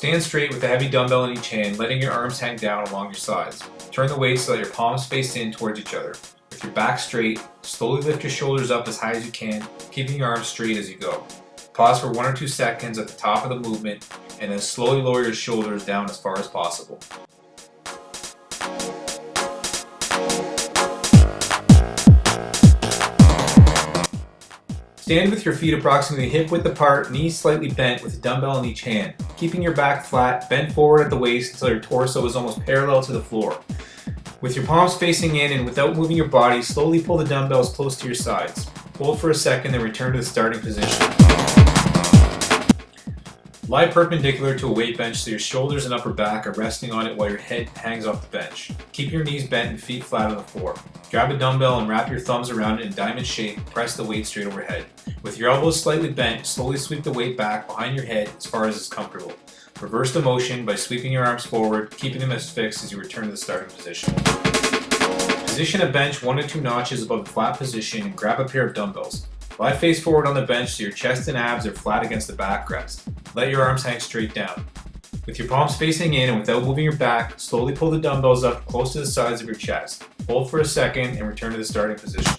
Stand straight with a heavy dumbbell in each hand, letting your arms hang down along your sides. Turn the weight so that your palms face in towards each other. With your back straight, slowly lift your shoulders up as high as you can, keeping your arms straight as you go. Pause for 1 or 2 seconds at the top of the movement, and then slowly lower your shoulders down as far as possible. Stand with your feet approximately hip-width apart, knees slightly bent with a dumbbell in each hand. Keeping your back flat, bend forward at the waist until your torso is almost parallel to the floor. With your palms facing in and without moving your body, slowly pull the dumbbells close to your sides. Hold for a second, then return to the starting position. Lie perpendicular to a weight bench so your shoulders and upper back are resting on it while your head hangs off the bench. Keep your knees bent and feet flat on the floor. Grab a dumbbell and wrap your thumbs around it in diamond shape and press the weight straight overhead. With your elbows slightly bent, slowly sweep the weight back behind your head as far as is comfortable. Reverse the motion by sweeping your arms forward, keeping them as fixed as you return to the starting position. Position a bench 1 to 2 notches above the flat position and grab a pair of dumbbells. Lie face forward on the bench so your chest and abs are flat against the backrest. Let your arms hang straight down. With your palms facing in and without moving your back, slowly pull the dumbbells up close to the sides of your chest. Hold for a second and return to the starting position.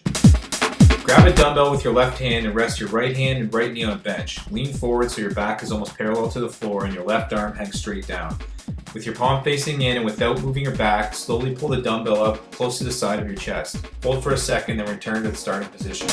Grab a dumbbell with your left hand and rest your right hand and right knee on a bench. Lean forward so your back is almost parallel to the floor and your left arm hangs straight down. With your palm facing in and without moving your back, slowly pull the dumbbell up close to the side of your chest. Hold for a second and return to the starting position.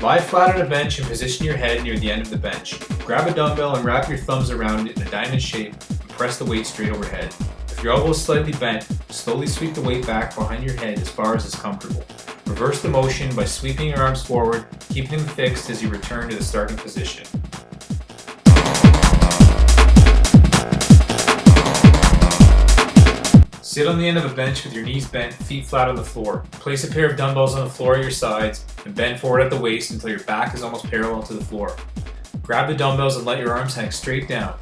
Lie flat on a bench and position your head near the end of the bench. Grab a dumbbell and wrap your thumbs around it in a diamond shape and press the weight straight overhead. With your elbows slightly bent, slowly sweep the weight back behind your head as far as is comfortable. Reverse the motion by sweeping your arms forward, keeping them fixed as you return to the starting position. Sit on the end of a bench with your knees bent, feet flat on the floor. Place a pair of dumbbells on the floor at your sides and bend forward at the waist until your back is almost parallel to the floor. Grab the dumbbells and let your arms hang straight down.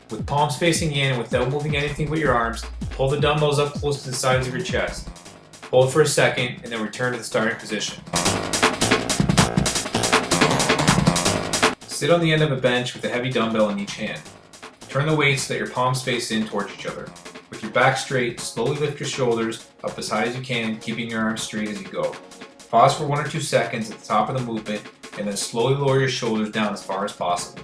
With palms facing in and without moving anything but your arms, pull the dumbbells up close to the sides of your chest. Hold for a second and then return to the starting position. Sit on the end of a bench with a heavy dumbbell in each hand. Turn the weight so that your palms face in towards each other. With your back straight, slowly lift your shoulders up as high as you can, keeping your arms straight as you go. Pause for 1 or 2 seconds at the top of the movement, and then slowly lower your shoulders down as far as possible.